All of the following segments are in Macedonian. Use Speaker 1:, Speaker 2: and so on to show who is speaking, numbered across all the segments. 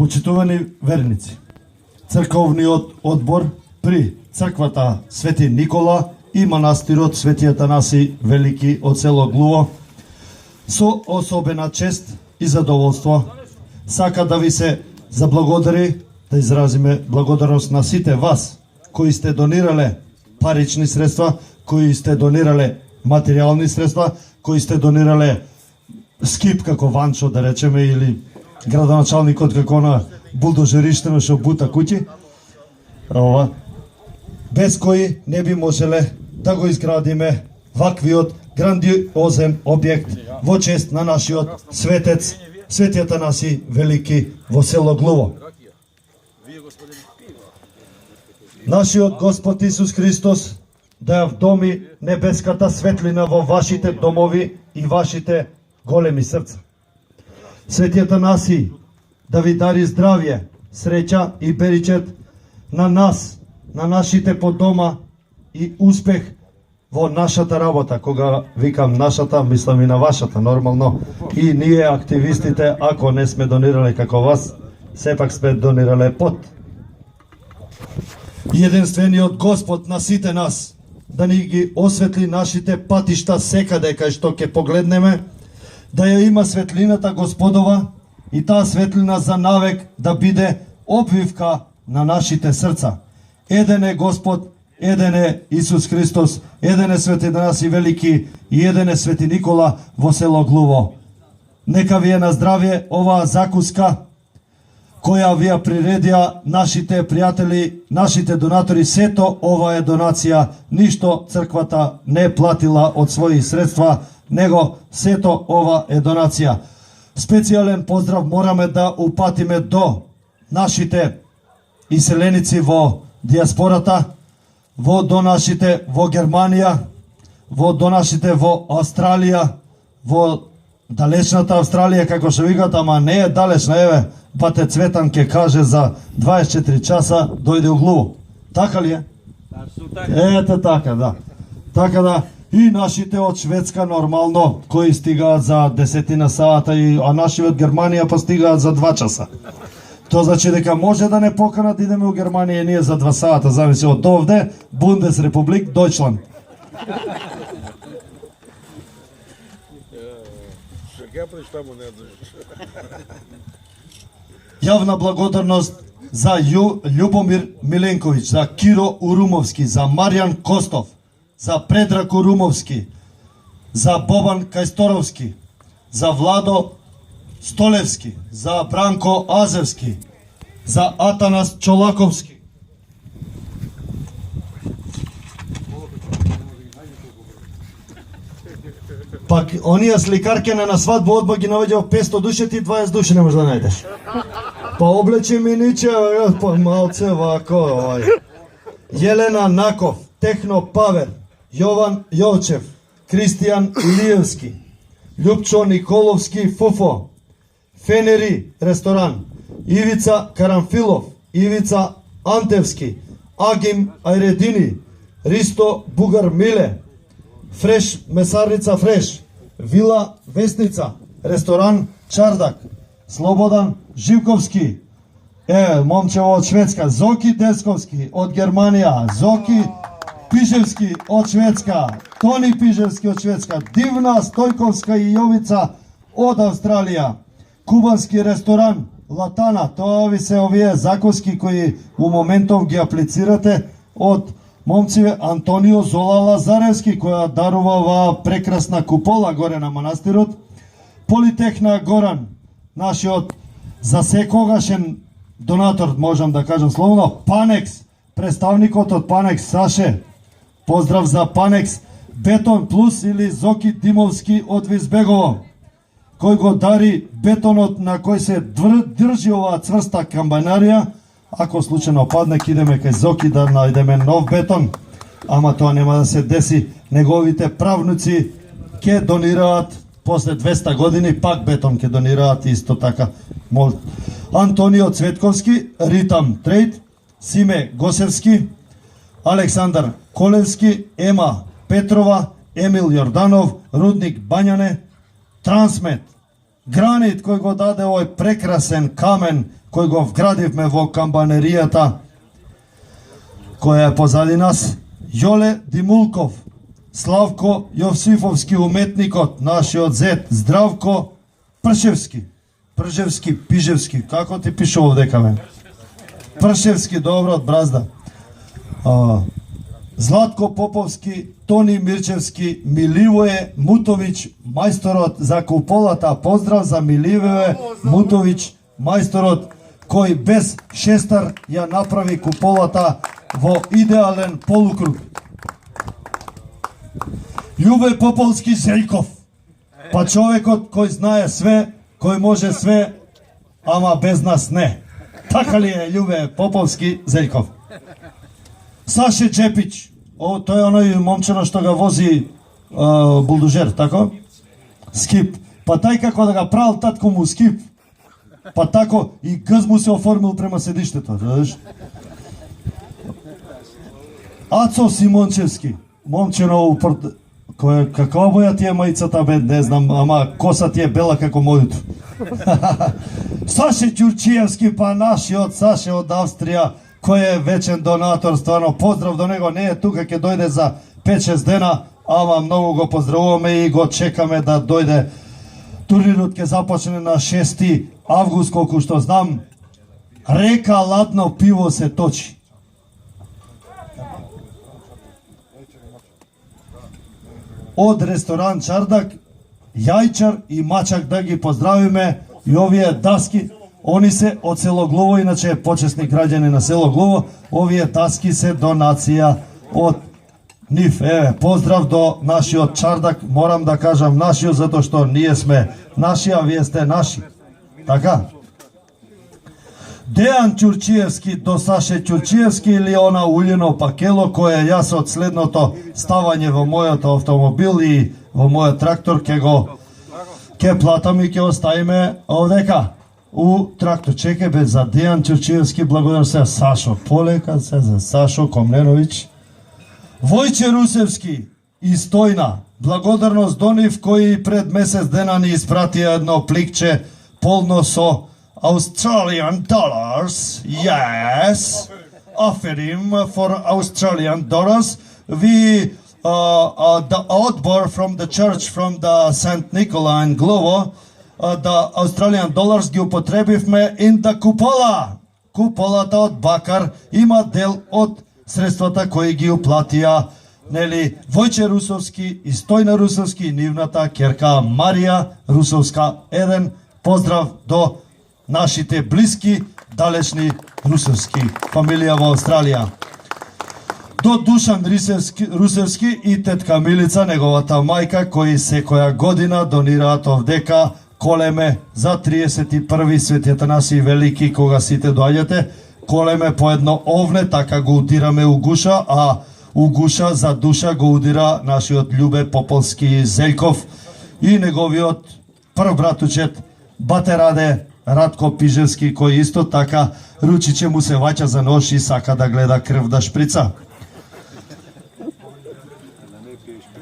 Speaker 1: Почитувани верници, црковниот одбор при црквата Свети Никола и манастирот Свети Атанаси Велики од село Глуво, со особена чест и задоволство сака да ви се заблагодари, да изразиме благодарност на сите вас кои сте донирале парични средства, кои сте донирале материјални средства, кои сте донирале скип како Ванчо, да речеме, или градоначалникот како на булдозериштено што бута куќи, без кои не би можеле да го изградиме ваквиот грандиозен објект во чест на нашиот светец Свети Атанаси Велики во село Глуво. Нашиот Господ Исус Христос да ја вдоми небеската светлина во вашите домови и вашите големи срца. Свети Атанаси да ви дари здравје, среќа и беричет на нас, на нашите по дома и успех во нашата работа. Кога викам нашата, мислам и на вашата, нормално. И ние активистите, ако не сме донирале како вас, сепак сме донирале пот. Единствениот Господ на сите нас да ни ги осветли нашите патишта секаде кај што ќе погледнеме, да ја има светлината Господова и таа светлина за навек да биде обвивка на нашите срца. Еден е Господ, еден е Исус Христос, еден е Свети Атанаси Велики и еден е Свети Никола во село Глуво. Нека ви е на здравје оваа закуска која ви ја приредија нашите пријатели, нашите донатори. Сето ова е донација, ништо црквата не платила од своји средства, него сето ова е донација. Специјален поздрав мораме да упатиме до нашите иселеници во диаспората, до нашите во Германија, до нашите во Австралија, во далечната Австралија, како што викат, ама не е далечна, еве, бате Цветан ке каже за 24 часа дојде у Глуво. Така ли е? Ете така, да. Така да, и нашите од Шведска нормално, кои стигаат за 10 сата, а наши од Германија па стигаат за 2 часа. Тоа значи дека може да не поканат, идеме у Германија ние за 2 сата, зависи од овде, Бундесрепублик, Дојчланд. Јавна благодарност за Љубомир Миленковиќ, за Киро Урумовски, за Маријан Костов, за Предрак Урумовски, за Бобан Кајсторовски, за Владо Столевски, за Бранко Азевски, за Атанас Чолаковски. Пак оние сликаркене на свадба одба ги навеѓа 500 души, ти 20 души не можеш да најдеш. Па облечи ми ниче, па малце вако, Јелена Наков, Техно Павер, Јован Јовчев, Кристијан Илиевски, Љупчо Николовски Фуфо, Фенери ресторан, Ивица Карамфилов, Ивица Антевски, Агим Ајредини, Ристо Бугар Миле, Фреш Месарница Фреш, Вила Весница, ресторан Чардак, Слободан Живковски, момчево од Шведска, Зоки Десковски од Германија, Зоки Пижевски од Шведска, Тони Пижевски од Шведска, Дивна Стојковска и Јовица од Австралија, кубански ресторан Латана, тоа ви се овие закуски кои у моментов ги аплицирате од момци Антонио Зола Лазаревски, која дарува оваа прекрасна купола горе на манастирот, Политехна Горан, нашиот засекогашен донатор, можам да кажам словно, Панекс, представникот од Панекс Саше, поздрав за Панекс, Бетон Плюс или Зоки Димовски од Визбегово, кој го дари бетонот на кој се држи оваа цврста камбанарија. Ако случајно падне, идеме кај Зоки да најдеме нов бетон, ама тоа нема да се деси. Неговите правнуци ќе донираат после 200 години, пак бетон ќе донираат исто така. Антонио Цветковски, Ритам Трейд, Симе Госевски, Александар Колевски, Ема Петрова, Емил Јорданов, Рудник Бањане, Трансмет, гранит кој го даде овој прекрасен камен кој го вградивме во камбанеријата која е позади нас, Јоле Димулков, Славко Јовсифовски уметникот, нашиот зет, Здравко Пршевски, Пижевски, како ти пише овдека ме? Пршевски, добро, од Бразда. Златко Поповски, Тони Мирчевски, Миливоје Мутовиќ, мајсторот за куполата. Поздрав за Миливоје Мутовиќ, мајсторот кој без шестар ја направи куполата во идеален полукруг. Љубе Поповски Зејков, па човекот кој знае све, кој може све, ама без нас не. Така ли е, Љубе Поповски Зејков? Саше Джепиć, тој е оној момчено што ga вози булдожер, тако? Скип. Па тај како да ga правил татко му скип, па тако и гз му се оформил према седиштето, знаеш? Ацо Симончевски, момчено каква боја ти е мајцата бе, не знам, ама коса ти е бела како мојуто. Саше Ќурчиевски, па нашиот Саше од Австрија, кој е вечен донатор, стварно поздрав до него, не е тука, ќе дојде за 5-6 дена, ама многу го поздравуваме и го чекаме да дојде. Турнирот ќе започне на 6 август, колку што знам. Река ладно пиво се точи. Од ресторан Чардак, Јајчар и Мачак да ги поздравиме, и овие даски, они се од село Глово, иначе почесни граѓани на село Глово, овие даски се донација од нив. Еве, поздрав до нашиот Чардак, морам да кажам нашиот, затоа што ние сме наши, а вие сте наши. Така? Дејан Ќурчиевски до Саше Ќурчиевски или она уљено пакело кое јас од следното ставање во мојот автомобил и во мојот трактор ќе платам и ќе оставиме овдека у трактор. Чекај бе, за Дејан Ќурчиевски благодарам се. Сашо, полека се за Сашо Комненовиќ. Војче Русевски и Стојна, благодарност до нив кои пред месец дена ни испратија едно пликче полно со Australian dollars. Yes, offering for Australian dollars. We the outboard from the church from the St. Nicola in Glovo, the Australian dollars ги употребивме in the купола. Куполата од Бакар има дел од средствата кои ги уплатија, нели, Војче Русовски и Стојна Русовски и нивната ќерка Марија Русовска. Еден поздрав до нашите блиски, далечни русовски фамилија во Австралија. До Душан Русевски и тетка Милица, неговата мајка, кои секоја година донираат овдека колеме за 31 Свети Атанаси Велики, кога сите доаѓате, колеме по едно овне, така го удираме у гуша, а у гуша за душа го удира нашиот Љубе Поповски Зејков и неговиот прв братучет Батераде Радко Пижевски, кој исто така ручиче му се ваќа за нож и сака да гледа крв да шприца.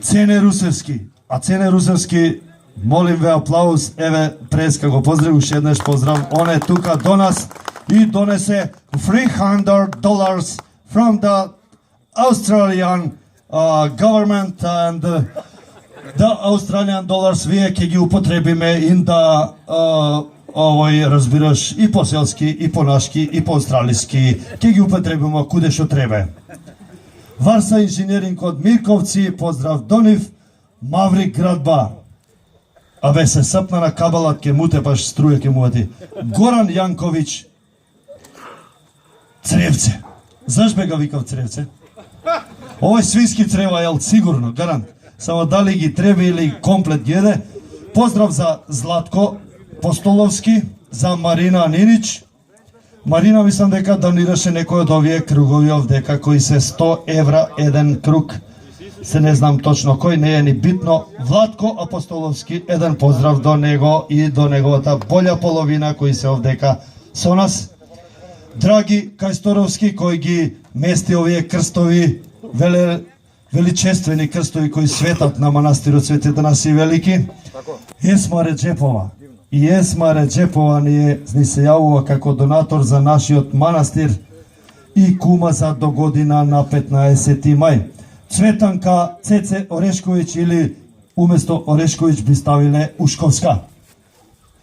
Speaker 1: Цене Русевски, а Цене Русевски, молим ве аплауз, еве Преска го поздрави, уште еднаш поздрав, он е тука до нас и донесе $300 from the Australian government and the Australian dollars вие ќе ги употребиме in the овој, разбираш, и по селски, и по нашки, и по австралиски, ќе ги употребиме куде што треба. Варса инженеринг од Мирковци, поздрав до нив. Маврик Градба, абе се сапна на кабалат, ке му тепаш струја, ке му вати. Горан Јанковиќ, Цревце. Заш бе га викав Цревце? Овој свински црева јел сигурно, гарант. Само дали ги треба или комплет ги еде. Поздрав за Златко Постоловски, за Марина Нинич. Марина мислам дека донираше некој од овие кругови овдека кои се 100 евра еден круг. Се не знам точно кој, не е ни битно. Владко Апостоловски, еден поздрав до него и до неговата болја половина кои се овдека со нас. Драги Кајсторовски, кој ги мести овие крстови, величествени крстови кои светат на манастирот Свети Атанаси Велики. Есма Реджепова, и Есма Реджепова ни се јавува како донатор за нашиот манастир и кума за до година на 15 мај. Цветанка Цеце Орешковиќ или уместо Орешковиќ би ставиле Ушковска.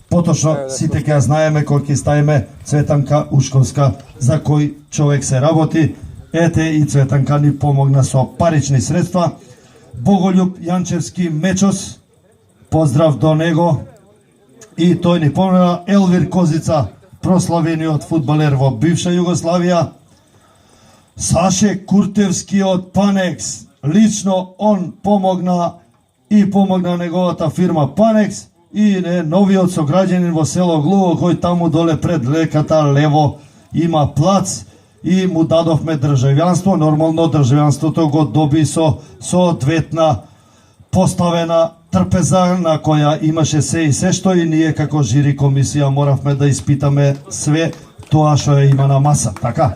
Speaker 1: Поточно сите ќе знаеме кој ќе ставиме Цветанка Ушковска за кој човек се работи. Ете и Цветанка ни помогна со парични средства. Боголјуб Јанчевски Мечос, поздрав до него. И тој ни помогна. Елвир Козица, прославениот фудбалер во бивша Југославија. Саше Куртевски од Панекс, лично он помогна и помогна неговата фирма Панекс и новиот сограѓанин во село Глуво кој таму доле пред леката лево има плац и му дадовме државјанство. Нормално државјанството го доби со соодветна поставена трпеза на која имаше се и се што и ние како жири комисија моравме да испитаме све тоа што има на маса, така?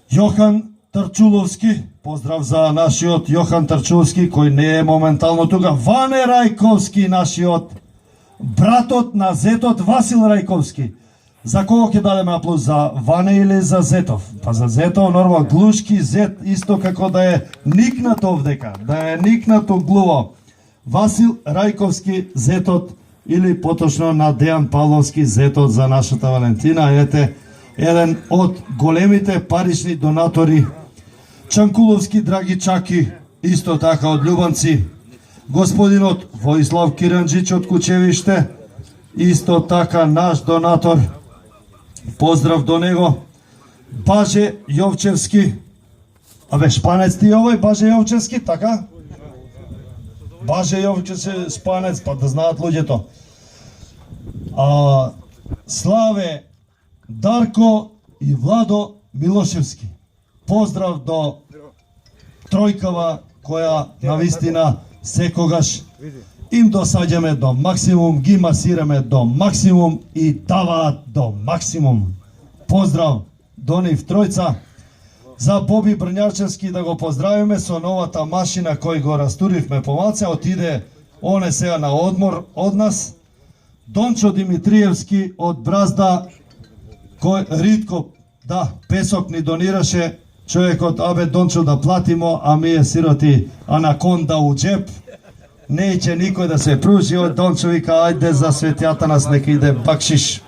Speaker 1: Јохан Трчуловски, поздрав за нашиот Јохан Трчуловски, кој не е моментално тука. Ване Рајковски, нашиот братот на зетот Васил Рајковски. За кого ќе дадеме аплауз, за Ване или за Зетов? Па за Зетов, нормално, Глушки Зет, исто како да е никнат овдека, да е никнато Глуво. Васил Рајковски, Зетот, или поточно на Дејан Павловски, Зетот за нашата Валентина. Ете, еден од големите парични донатори. Чанкуловски Драги Чаки, исто така од Љубанци. Господинот Воислав Киранџич од Кучевиште, исто така наш донатор. Поздрав до него. Баже Јовчевски. Абе, шпанец ти овој, Баже Јовчевски, така? Баже Јовчевски, шпанец, па да знаат луѓето. Славе Дарко и Владо Милошевски. Поздрав до тројкава која навистина секогаш им досаѓаме до максимум, ги масираме до максимум и даваат до максимум. Поздрав до нив тројца. За Боби Брњарчевски да го поздравиме со новата машина кој го растуривме помалце, отиде оне сега на одмор од нас. Дончо Димитриевски од Бразда, кој ритко, да, песок ни донираше, човекот, абе Дончо да платимо, а ми е сироти анаконда у джеп. Неće никој да се пружи од Дончо, вика, ајде за светјата нас нека иде бакшиш.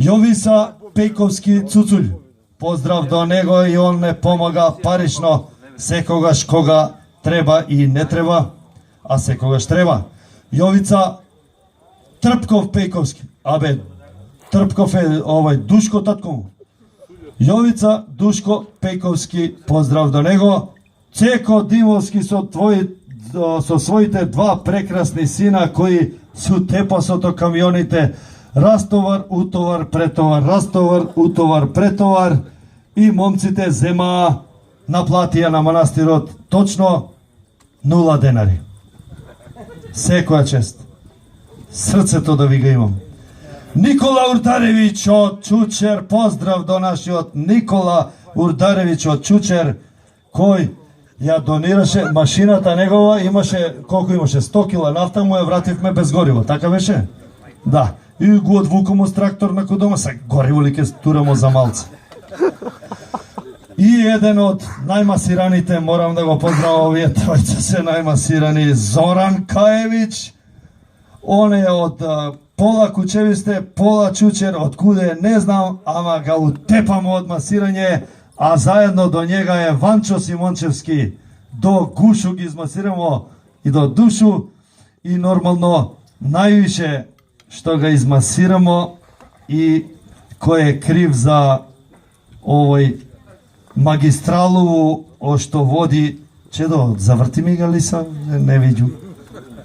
Speaker 1: Јовиса Пејковски Цуцулј, поздрав до него и он не помага парично секогаш кога треба и не треба, а секогаш треба. Јовица Трпков Пејковски, абе Трпков е овој Душко татко му. Јовица Душко Пејковски, поздрав до него. Цеко Димовски со своите два прекрасни сина кои су тепасото камионите, растовар, утовар, претовар, растовар, утовар, претовар, и момците земаа наплатија на манастирот точно 0 денари. Секоја чест. Срцето да ви го имам. Никола Урдаревиќ од Чучер, поздрав до нашиот Никола Урдаревиќ од Чучер, кој ја донираше машината негова, имаше, колку имаше, 100 кила нафта, му ја вративме без гориво, така беше? Да, и го одвукамо с трактор на дома, се гориво ли ке стурамо за малце. И еден од најмасираните, морам да го поздравам, овие тројца се најмасирани, Зоран Каевиќ, он е од пола Кучевисте, пола Чучер, од куде не знам, ама га утепамо од масирање, а заедно до njega е Ванчо Симончевски, до Гушу ги измасирамо и до Душу, и нормално највише што га измасирамо и кој е крив за овој магистралу што води, чедо, заврти ми га ли сам, не видју.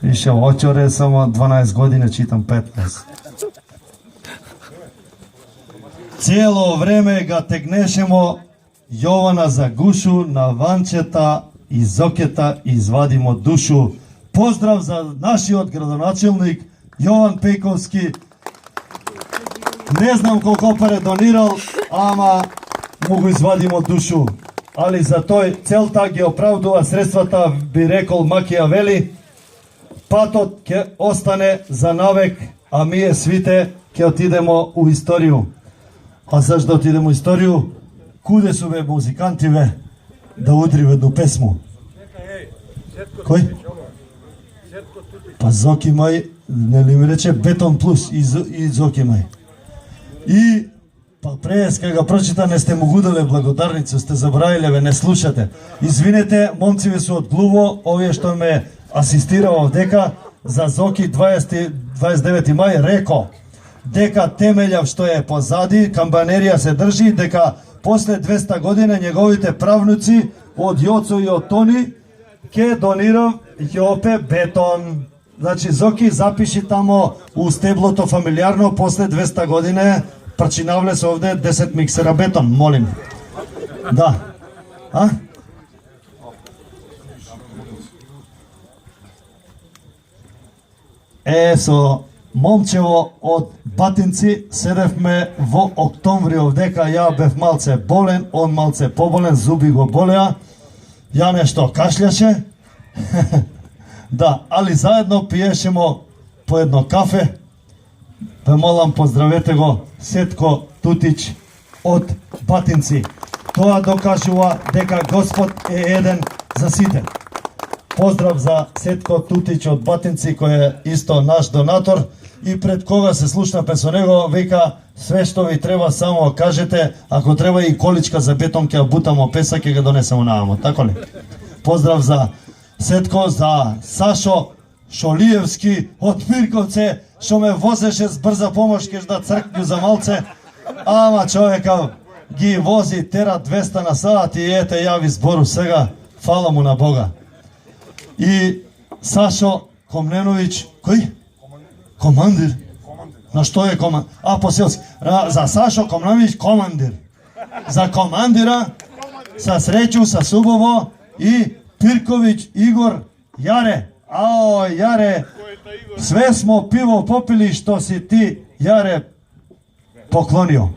Speaker 1: Више очоре, само 12 години, читам 15. Цело време га тегнешемо Јована за Гушу, на Ванчета и Зокета извадимо душу. Поздрав за нашиот градоначелник Јован Пејковски. Не знам колко паре донирал, ама му го извадимо душу. Али за тој целта ги оправдува средствата, би рекол Макијавели. патот ќе остане за навек, а ние свите ќе отидемо у историју. А зашто да отидемо у историју? Куде су бе музикантиве да удриве до песму? Кој? Па Зоки Мај, нели ми рече Бетон Плюс и Зоки Мај. И па прес кога го прочита не сте му гуделе благодарници, сте забравиле, бе, не слушате. Извинете, момциве су од Глуво, овие што ме асистираа дека за Зоки 29 мај реко дека темелјав што е позади, камбанерија се држи, дека после 200 година неговите правнуци од Јоцо и од Тони ќе донирав Јопе бетон. Значи Зоки запиши тамо у стеблото фамилиарно после 200 година прачинавле се овде 10 миксера бетон, молим. Да. А? Со момчево од Батинци седевме во октомври овдека, ја бев малце болен, он малце поболен, зуби го болеа, ја нешто кашљаше. Да, али заедно пиешемо по едно кафе. Ве молам, поздравете го Сетко Тутич од Батинци. Тоа докажува дека Господ е еден за сите. Поздрав за Сетко Тутич од Батинци, кој е исто наш донатор, и пред кога се слушнапе со него, вика, све што ви треба само кажете, ако треба и количка за бетон ќе бутамо песа, ќе го донесемо наамо, тако ли? Поздрав за Сетко, за Сашо Шолиевски од Мирковце, што ме возеше с брза помош кеш да цркнju за малце, ама човека ги вози, тера 200 на сат и ете ја ви збору сега, фала му на Бога. И Сашо Комненовиќ, кој? Командир. На што е командир? А, поселски. За Сашо Комненовиќ командир. За командира са Среќу, са Субово и Пирковиќ Игор Јаре. Ао, Јаре, све смо пиво попили што си ти, Јаре, поклонио.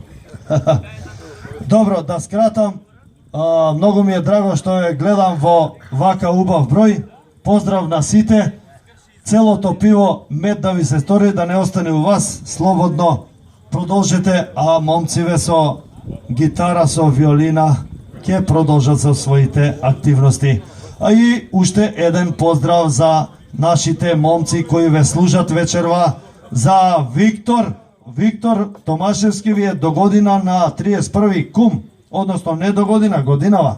Speaker 1: Добро, да скратам, многу ми е драго што ја гледам во вака убав број. Поздрав на сите. Целото пиво мед да ви се стори, да не остане у вас, слободно продолжете, а момциве со гитара, со виолина ќе продолжат со своите активности. А и уште еден поздрав за нашите момци кои ве служат вечерва, за Виктор. Виктор Томашевски ви е до година на 31 кум, односно не до година, годинава.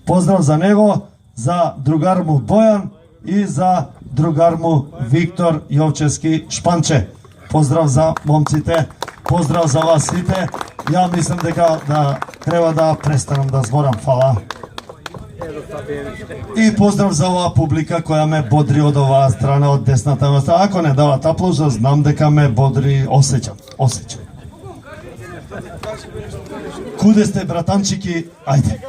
Speaker 1: Поздрав за него, за другар му Бојан и за другар му Виктор Јовчевски Шпанче. Поздрав за момците, поздрав за вас сите. Ја мислам дека треба да престанам да зборам. Фала. И поздрав за оваа публика која ме бодри од оваа страна, од десната страна. Ако не дават аплауз, знам дека ме бодри, осеќам. Куде сте, братанчики? Ајде.